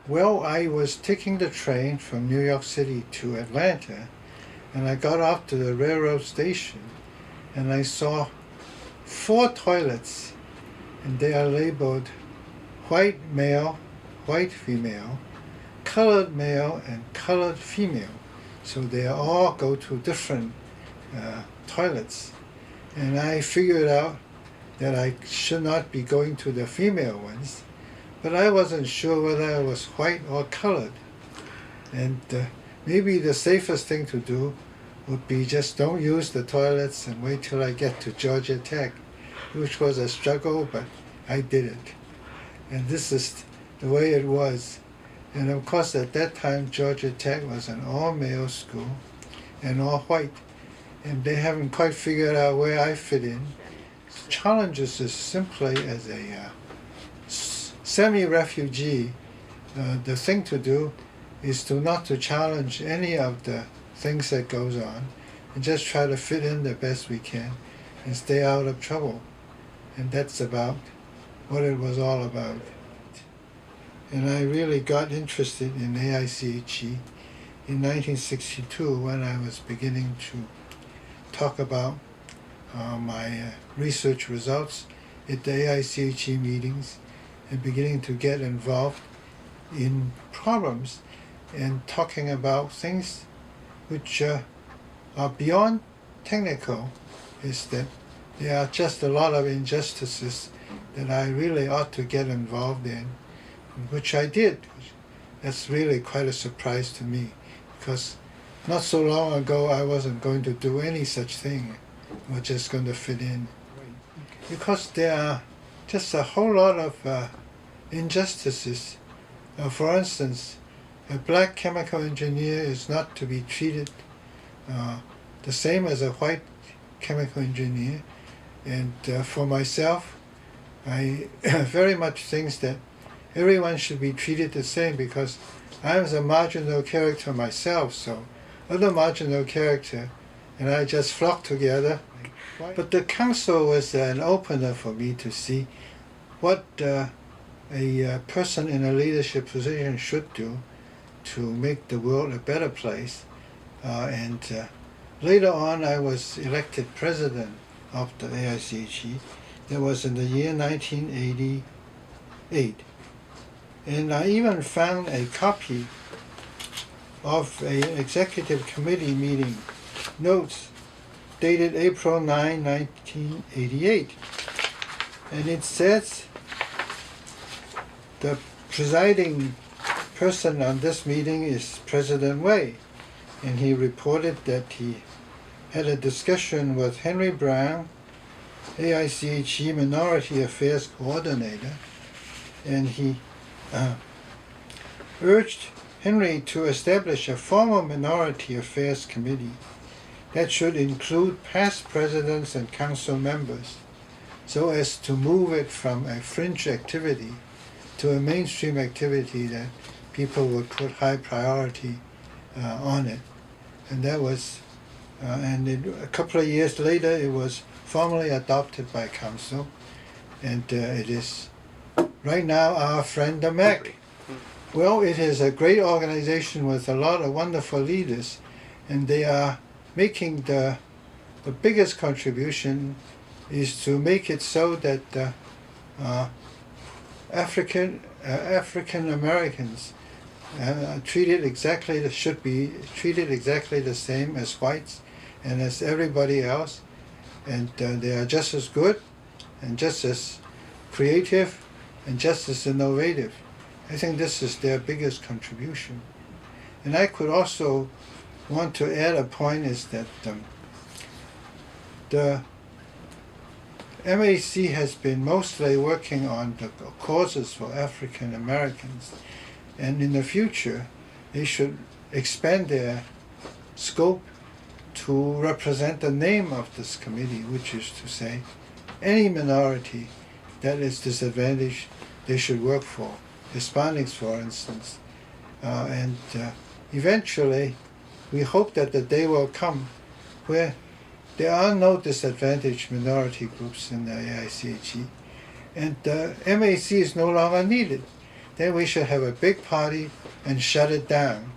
Well, I was taking the train from New York City to Atlanta, and I got off to the railroad station, and I saw 4 toilets, and they are labeled white male, white female, colored male, and colored female. So they all go to different toilets. And I figured out that I should not be going to the female ones, but I wasn't sure whether I was white or colored. And maybe the safest thing to do would be just don't use the toilets and wait till I get to Georgia Tech, which was a struggle, but I did it. And this is the way it was. And of course, at that time, Georgia Tech was an all-male school and all white. And they haven't quite figured out where I fit in. Challenges is simply as a semi-refugee, the thing to do is to not to challenge any of the things that goes on and just try to fit in the best we can and stay out of trouble. And that's about what it was all about. And I really got interested in AIChE in 1962 when I was beginning to talk about my research results at the AIChE meetings and beginning to get involved in problems and talking about things which are beyond technical, is that there are just a lot of injustices that I really ought to get involved in, which I did. That's really quite a surprise to me, because not so long ago I wasn't going to do any such thing. I was just going to fit in. Because there are just a whole lot of injustices. For instance, a black chemical engineer is not to be treated the same as a white chemical engineer. And for myself, I very much think that everyone should be treated the same, because I'm a marginal character myself, so other marginal character and I just flocked together. But the council was an opener for me to see what a person in a leadership position should do to make the world a better place. And later on, I was elected president of the AIChE. That was in the year 1988. And I even found a copy of an executive committee meeting notes dated April 9, 1988. And it says the presiding person on this meeting is President Wei. And he reported that he had a discussion with Henry Brown, AIChE Minority Affairs Coordinator, and he urged Henry to establish a formal Minority Affairs Committee that should include past presidents and council members, so as to move it from a fringe activity to a mainstream activity that people would put high priority on it. And that was, a couple of years later, it was formally adopted by council, and it is right now our friend the MEC. Well, it is a great organization with a lot of wonderful leaders, and they are making the biggest contribution is to make it so that African Americans should be treated exactly the same as whites and as everybody else, and they are just as good and just as creative and just as innovative. I think this is their biggest contribution. And I could also want to add a point is that the MAC has been mostly working on the causes for African Americans, and in the future they should expand their scope to represent the name of this committee, which is to say any minority that is disadvantaged they should work for, Hispanics for instance. And eventually we hope that the day will come where there are no disadvantaged minority groups in the AIChE, and the MAC is no longer needed. then we should have a big party and shut it down.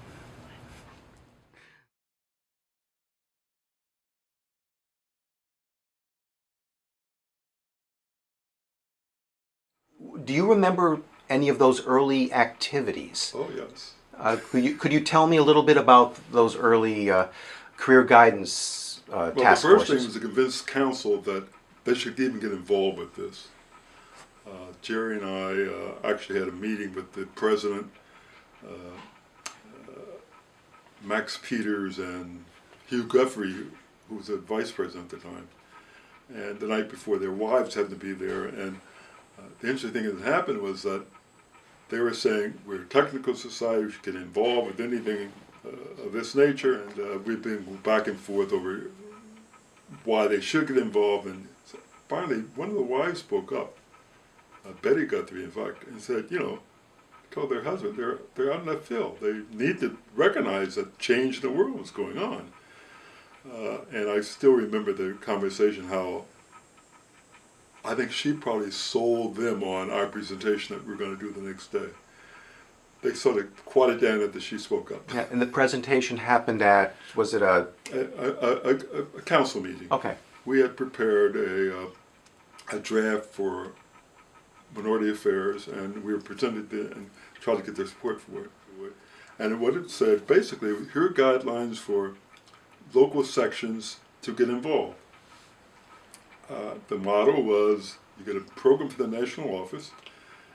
Do you remember any of those early activities? Oh, yes. Could you tell me a little bit about those early career guidance task forces? Well, the first thing was to convince council that they should even get involved with this. Gerry and I actually had a meeting with the president, Max Peters, and Hugh Guthrie, who was the vice president at the time. And the night before, their wives had to be there. And the interesting thing that happened was that they were saying, we're a technical society, we should get involved with anything of this nature. And we've been back and forth over why they should get involved. And finally, one of the wives spoke up, Betty Guthrie, in fact, and said, told their husband, they're out in that field. They need to recognize that change in the world was going on. And I still remember the conversation, how I think she probably sold them on our presentation that we were going to do the next day. They sort of quieted down after she spoke up. Yeah, and the presentation happened at, was it a council meeting. Okay. We had prepared a draft for Minority Affairs, and we were presented and tried to get their support for it. And what it said, basically, here are guidelines for local sections to get involved. The model was you get a program for the national office,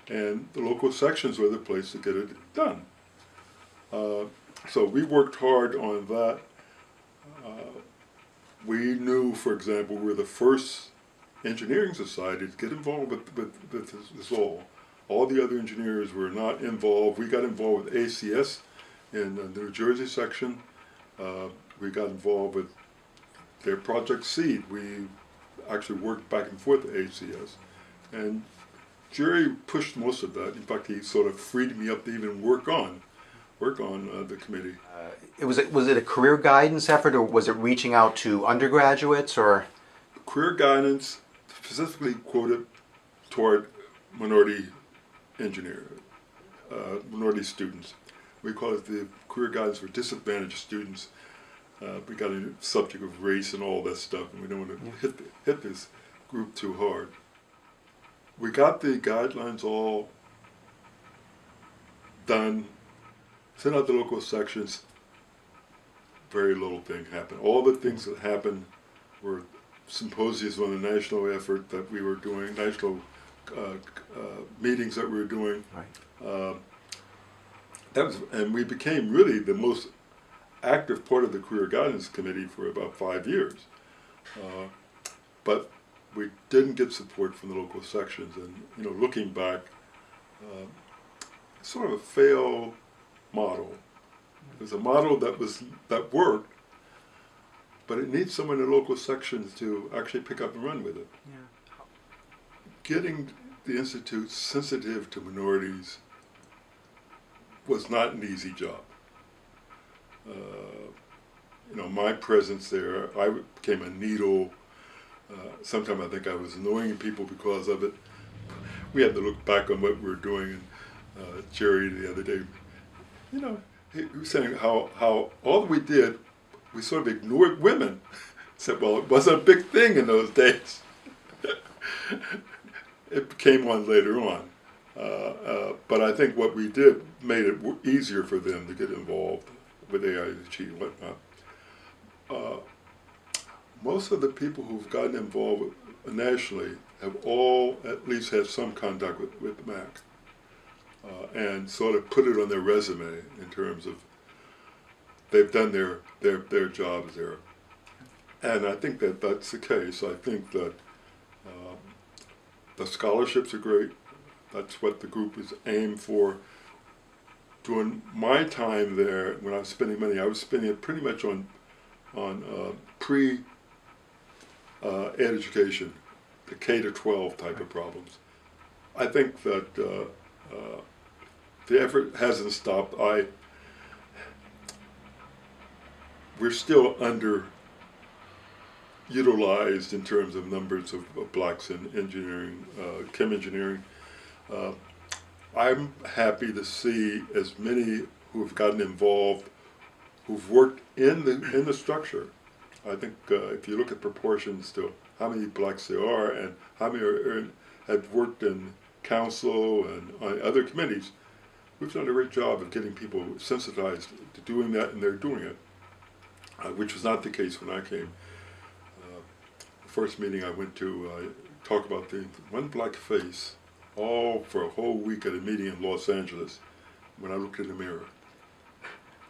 and the local sections were the place to get it done. So we worked hard on that. We knew, for example, we were the first engineering society to get involved with this all. All the other engineers were not involved. We got involved with AIChE in the New Jersey section. We got involved with their Project Seed. We actually worked back and forth with AIChE. And Gerry pushed most of that. In fact, he sort of freed me up to even work on the committee. Was it a career guidance effort, or was it reaching out to undergraduates, or? Career guidance specifically quoted toward minority minority students. We call it the career guidance for disadvantaged students. We got a subject of race and all that stuff, and we don't want to hit this group too hard. We got the guidelines all done, sent out the local sections. Very little thing happened. All the things that happened were symposiums on the national effort that we were doing, national meetings that we were doing. Right. And we became really the most active part of the Career Guidance Committee for about 5 years. But we didn't get support from the local sections, and looking back, it's sort of a failed model. It was a model that worked, but it needs someone in the local sections to actually pick up and run with it. Yeah. Getting the Institute sensitive to minorities was not an easy job. My presence there, I became a needle. Sometimes I think I was annoying people because of it. We had to look back on what we were doing, and Gerry the other day, he was saying how all that we did, we sort of ignored women. Said, well, it wasn't a big thing in those days. It became one later on. But I think what we did made it easier for them to get involved with AIChE and whatnot. Most of the people who've gotten involved nationally have all at least had some contact with MAC, and sort of put it on their resume in terms of they've done their jobs there. And I think that that's the case. I think that the scholarships are great. That's what the group is aimed for. During my time there, when I was spending money, I was spending it pretty much on ed education, the K to 12 type of problems. I think that the effort hasn't stopped. We're still underutilized in terms of numbers of blacks in engineering, chem engineering. I'm happy to see as many who have gotten involved, who've worked in the structure. I think if you look at proportions to how many blacks there are and how many have worked in council and on other committees, we've done a great job of getting people sensitized to doing that, and they're doing it, which was not the case when I came. The first meeting I went to talk about the one black face, all for a whole week at a meeting in Los Angeles. When I looked in the mirror,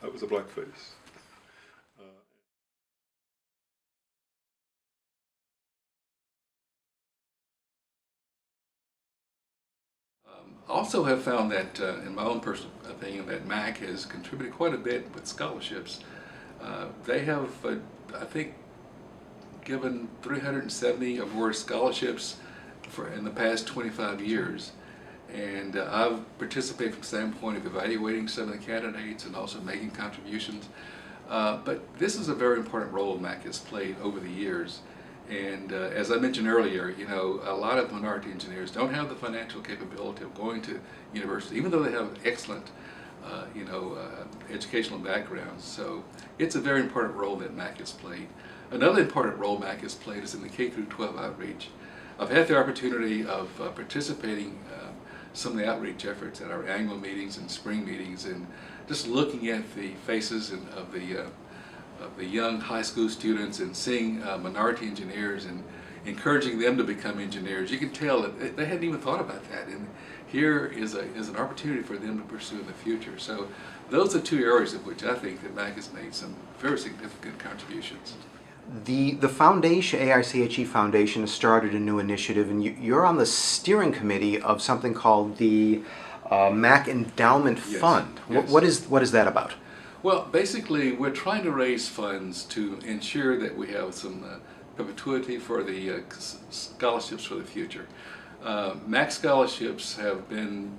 that was a black face. Also have found that, in my own personal opinion, that MAC has contributed quite a bit with scholarships. They have, I think, given 370 or more scholarships in the past 25 years. And I've participated from the standpoint of evaluating some of the candidates and also making contributions. But this is a very important role MAC has played over the years. And as I mentioned earlier, you know, a lot of minority engineers don't have the financial capability of going to university, even though they have excellent, educational backgrounds. So it's a very important role that MAC has played. Another important role MAC has played is in the K through 12 outreach. I've had the opportunity of participating some of the outreach efforts at our annual meetings and spring meetings, and just looking at the faces of the young high school students and seeing minority engineers and encouraging them to become engineers. You can tell that they hadn't even thought about that, and here is an opportunity for them to pursue in the future. So those are two areas of which I think that MAC has made some very significant contributions. The foundation, AIChE Foundation, has started a new initiative, and you're on the steering committee of something called the MAC Endowment Fund. Yes. What is that about? Well, basically, we're trying to raise funds to ensure that we have some perpetuity for the scholarships for the future. MAC scholarships have been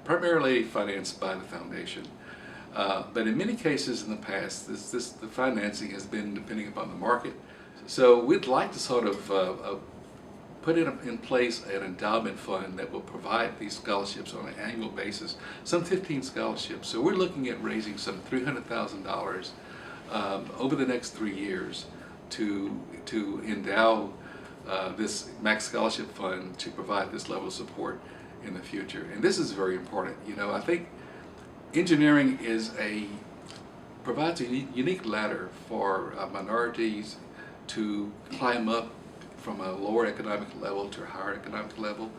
primarily financed by the foundation. But in many cases in the past, the financing has been depending upon the market. So we'd like to sort of put in place an endowment fund that will provide these scholarships on an annual basis, some 15 scholarships. So we're looking at raising some $300,000 over the next 3 years to endow this MAC Scholarship Fund to provide this level of support in the future. And this is very important. You know, I think engineering provides a unique ladder for minorities to climb up from a lower economic level to a higher economic level,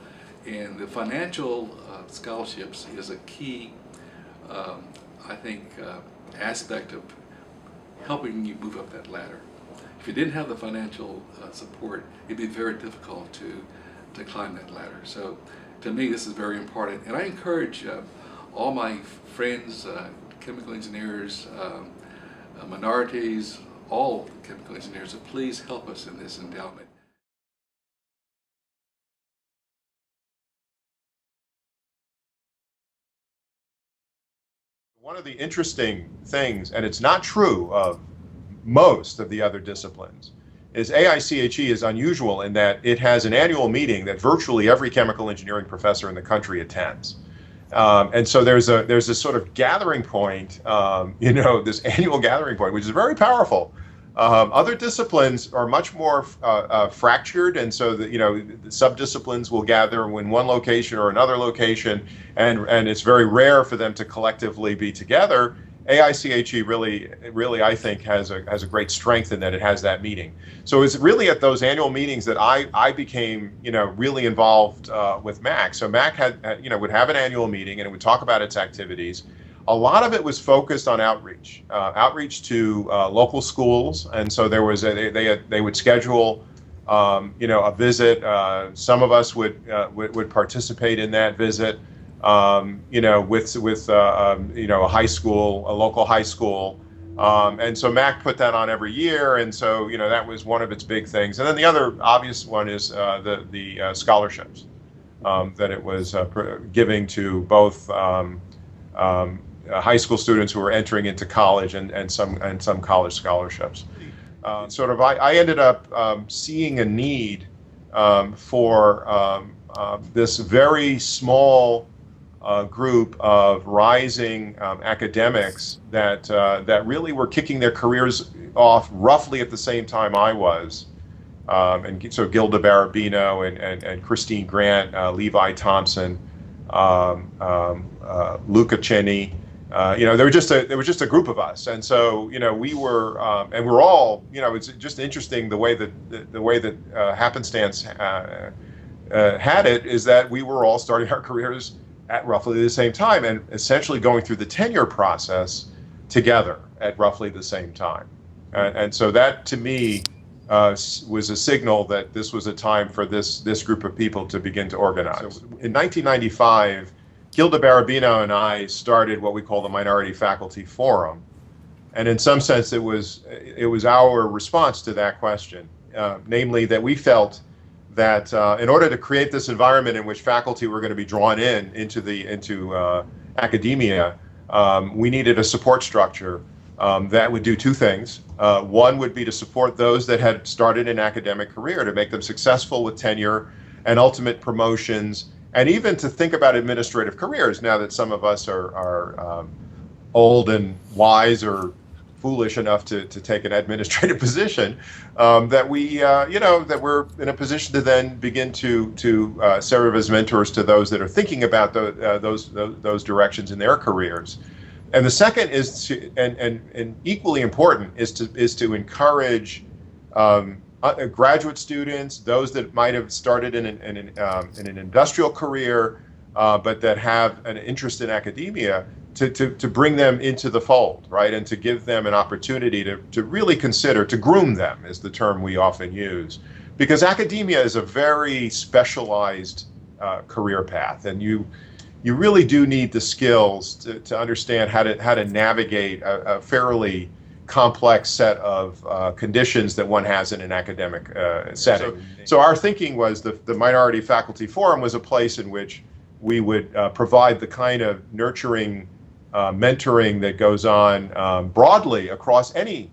and the financial scholarships is a key, I think, aspect of helping you move up that ladder. If you didn't have the financial support, it'd be very difficult to climb that ladder. So to me, this is very important, and I encourage all my friends, chemical engineers, minorities, all chemical engineers, to please help us in this endowment. One of the interesting things, and it's not true of most of the other disciplines, is AIChE is unusual in that it has an annual meeting that virtually every chemical engineering professor in the country attends. And so there's this sort of gathering point, this annual gathering point, which is very powerful. Other disciplines are much more fractured, and so the subdisciplines will gather in one location or another location, and it's very rare for them to collectively be together. AIChE really I think has a great strength in that it has that meeting. So it's really at those annual meetings that I became really involved with MAC. So MAC would have an annual meeting, and it would talk about its activities. A lot of it was focused on outreach to local schools, and so there was they would schedule a visit. Some of us would participate in that visit. With a high school, a local high school, and so MAC put that on every year, and so that was one of its big things. And then the other obvious one is the scholarships that it was giving to both high school students who were entering into college and some college scholarships. I ended up seeing a need for this very small group of rising academics that really were kicking their careers off roughly at the same time I was. And so Gilda Barabino and Christine Grant, Levi Thompson, Luca Cheney, there was just a group of us, and so we were, and we're all, it's just interesting the way that happenstance had it is that we were all starting our careers at roughly the same time and essentially going through the tenure process together at roughly the same time, and so that to me was a signal that this was a time for this group of people to begin to organize. So in 1995. Gilda Barabino and I started what we call the Minority Faculty Forum, and in some sense it was our response to that question, namely that we felt that in order to create this environment in which faculty were going to be drawn into academia, we needed a support structure that would do two things. One would be to support those that had started an academic career, to make them successful with tenure and ultimate promotions, and even to think about administrative careers now that some of us are old and wise or foolish enough to take an administrative position, that we're in a position to then begin to serve as mentors to those that are thinking about those directions in their careers. And the second is and equally important is to encourage graduate students, those that might have started in an industrial career, but that have an interest in academia, to bring them into the fold, right? And to give them an opportunity to really consider, to groom them is the term we often use. Because academia is a very specialized career path, and you really do need the skills to understand how to navigate a fairly complex set of conditions that one has in an academic setting. So our thinking was the Minority Faculty Forum was a place in which we would provide the kind of nurturing mentoring that goes on broadly across any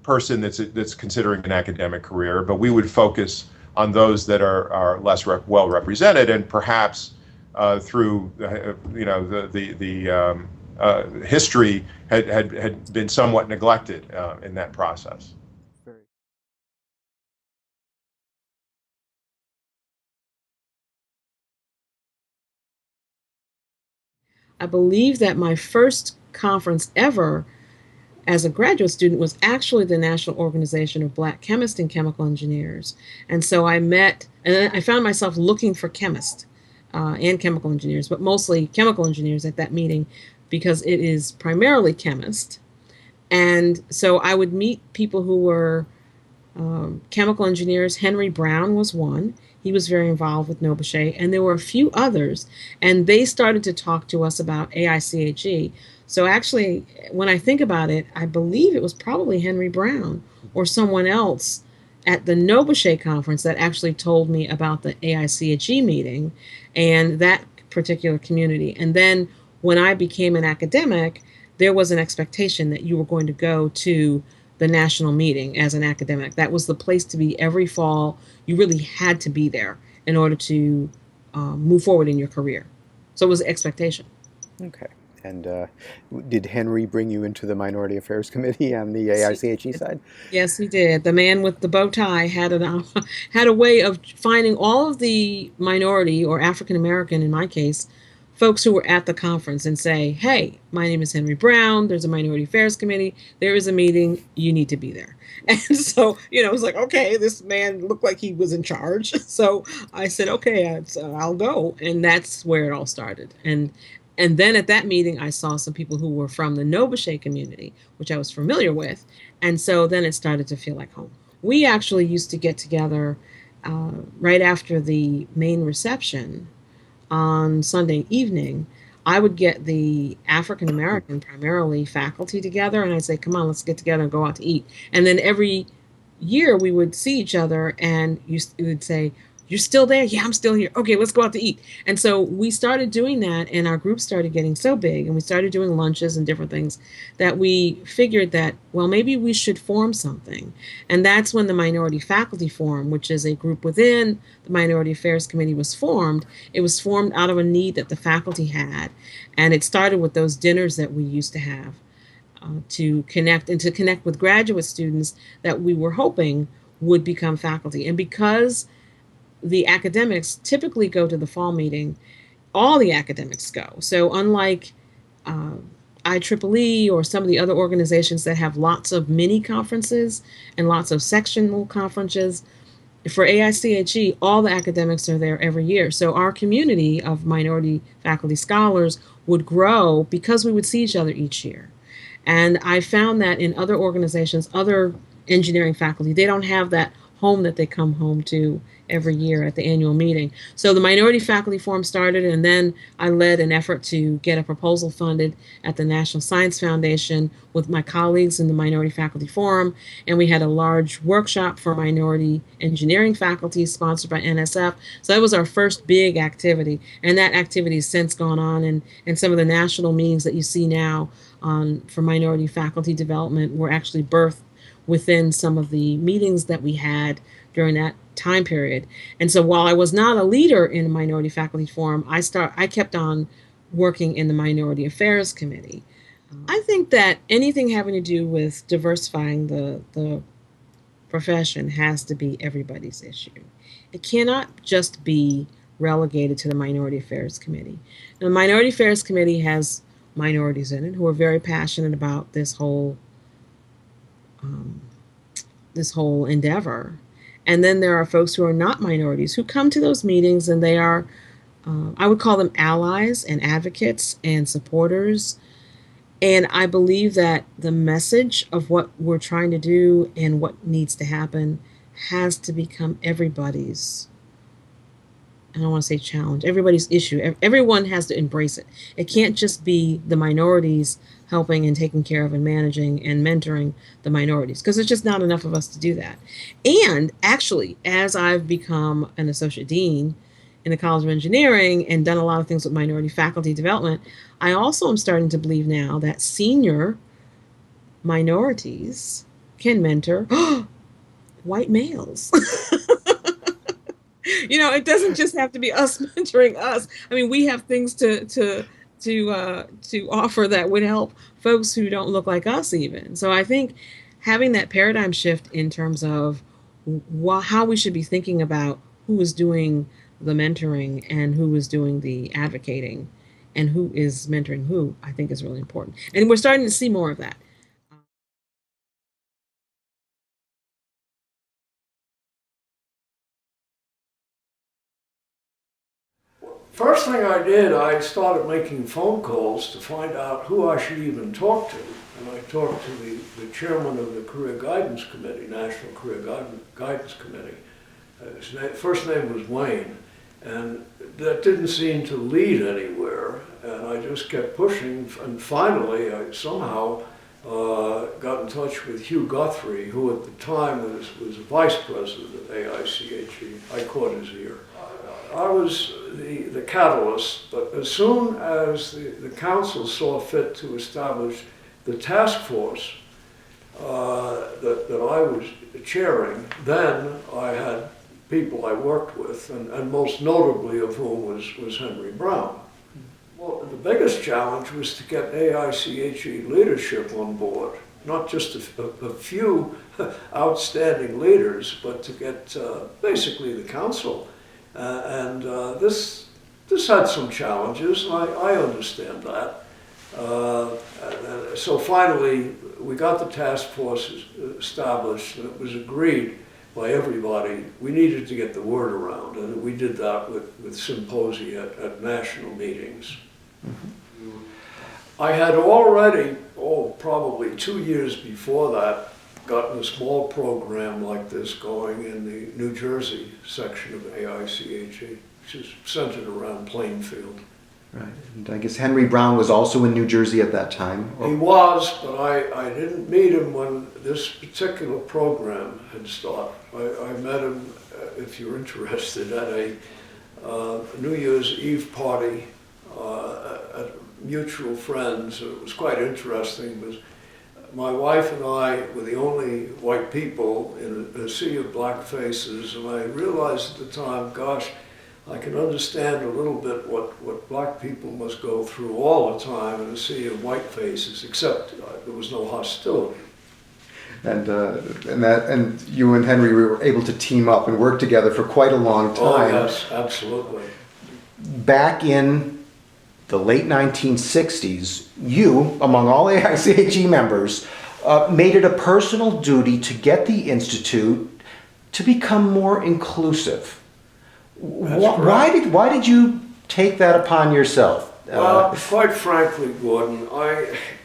person that's considering an academic career, but we would focus on those that are less well represented, and perhaps through the history had been somewhat neglected in that process. I believe that my first conference ever as a graduate student was actually the National Organization of Black Chemists and Chemical Engineers. And so I met, and I found myself looking for chemists and chemical engineers, but mostly chemical engineers at that meeting, because it is primarily chemists. And so I would meet people who were chemical engineers. Henry Brown was one. He was very involved with NOBCHE, and there were a few others, and they started to talk to us about AIChE. So actually, when I think about it, I believe it was probably Henry Brown or someone else at the NOBCHE conference that actually told me about the AIChE meeting and that particular community. And then when I became an academic, there was an expectation that you were going to go to the national meeting as an academic. That was the place to be every fall. You really had to be there in order to move forward in your career. So it was an expectation. Okay. And did Henry bring you into the Minority Affairs Committee on the AIChE side? Yes, he did. The man with the bow tie had a way of finding all of the minority, or African American in my case, folks who were at the conference and say, hey, my name is Henry Brown, there's a Minority Affairs Committee, there is a meeting, you need to be there. And so, it was like, okay, this man looked like he was in charge. So I said, okay, I'll go. And that's where it all started. And then at that meeting, I saw some people who were from the NOBCHE community, which I was familiar with. And so then it started to feel like home. We actually used to get together right after the main reception on Sunday evening. I would get the African American, primarily faculty, together, and I'd say, come on, let's get together and go out to eat. And then every year we would see each other, and you would say, You're still there? Yeah, I'm still here. Okay, let's go out to eat. And so we started doing that, and our group started getting so big, and we started doing lunches and different things that we figured that, well, maybe we should form something. And that's when the Minority Faculty Forum, which is a group within the Minority Affairs Committee, was formed. It was formed out of a need that the faculty had, and it started with those dinners that we used to have to connect with graduate students that we were hoping would become faculty. And because the academics typically go to the fall meeting, all the academics go. So unlike IEEE or some of the other organizations that have lots of mini conferences and lots of sectional conferences, for AIChE, all the academics are there every year. So our community of minority faculty scholars would grow because we would see each other each year. And I found that in other organizations, other engineering faculty, they don't have that home that they come home to every year at the annual meeting. So the Minority Faculty Forum started, and then I led an effort to get a proposal funded at the National Science Foundation with my colleagues in the Minority Faculty Forum, and we had a large workshop for minority engineering faculty sponsored by NSF. So that was our first big activity, and that activity has since gone on, and some of the national meetings that you see now for minority faculty development were actually birthed within some of the meetings that we had during that time period. And so while I was not a leader in the Minority Faculty Forum, I kept on working in the Minority Affairs Committee. I think that anything having to do with diversifying the profession has to be everybody's issue. It cannot just be relegated to the Minority Affairs Committee. Now, the Minority Affairs Committee has minorities in it who are very passionate about this whole endeavor. And then there are folks who are not minorities who come to those meetings, and they are, I would call them allies and advocates and supporters. And I believe that the message of what we're trying to do and what needs to happen has to become everybody's, I don't want to say challenge, everybody's issue. Everyone has to embrace it. It can't just be the minorities helping and taking care of and managing and mentoring the minorities, because there's just not enough of us to do that. And actually, as I've become an associate dean in the College of Engineering and done a lot of things with minority faculty development, I also am starting to believe now that senior minorities can mentor white males. You know, it doesn't just have to be us mentoring us. I mean, we have things to offer that would help folks who don't look like us even. So I think having that paradigm shift in terms of how we should be thinking about who is doing the mentoring and who is doing the advocating and who is mentoring who, I think is really important. And we're starting to see more of that. First thing I did, I started making phone calls to find out who I should even talk to. And I talked to the chairman of the Career Guidance Committee, National Career Guidance Committee. His first name was Wayne, and that didn't seem to lead anywhere. And I just kept pushing, and finally I somehow got in touch with Hugh Guthrie, who at the time was vice president of AIChE. I caught his ear. I was the catalyst, but as soon as the council saw fit to establish the task force that I was chairing, then I had people I worked with, and most notably of whom was Henry Brown. Well, the biggest challenge was to get AIChE leadership on board, not just a few outstanding leaders, but to get basically the council. This had some challenges, and I understand that. So finally, we got the task force established, and it was agreed by everybody we needed to get the word around, and we did that with symposia at national meetings. Mm-hmm. I had already, probably 2 years before that, gotten a small program like this going in the New Jersey section of AIChE, which is centered around Plainfield. Right, and I guess Henry Brown was also in New Jersey at that time. He was, but I didn't meet him when this particular program had started. I met him if you're interested, at a New Year's Eve party at mutual friends. It was quite interesting because my wife and I were the only white people in a sea of black faces, and I realized at the time, gosh, I can understand a little bit what black people must go through all the time in a sea of white faces, except there was no hostility. And you and Henry were able to team up and work together for quite a long time. Oh yes, absolutely. Back in the late 1960s, you, among all AIChE members, made it a personal duty to get the Institute to become more inclusive. Why did you take that upon yourself? Well, quite frankly, Gordon,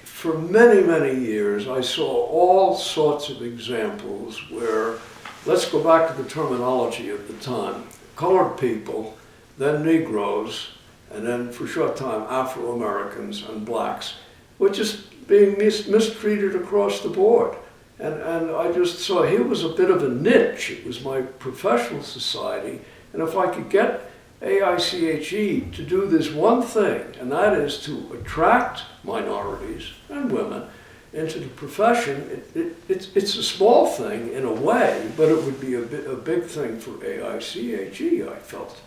for many, many years, I saw all sorts of examples where, let's go back to the terminology of the time, colored people, then Negroes, and then for a short time Afro-Americans and blacks were just being mistreated across the board. And I just saw here was a bit of a niche. It was my professional society, and if I could get AIChE to do this one thing, and that is to attract minorities and women into the profession, it's a small thing in a way, but it would be a big thing for AIChE, I felt.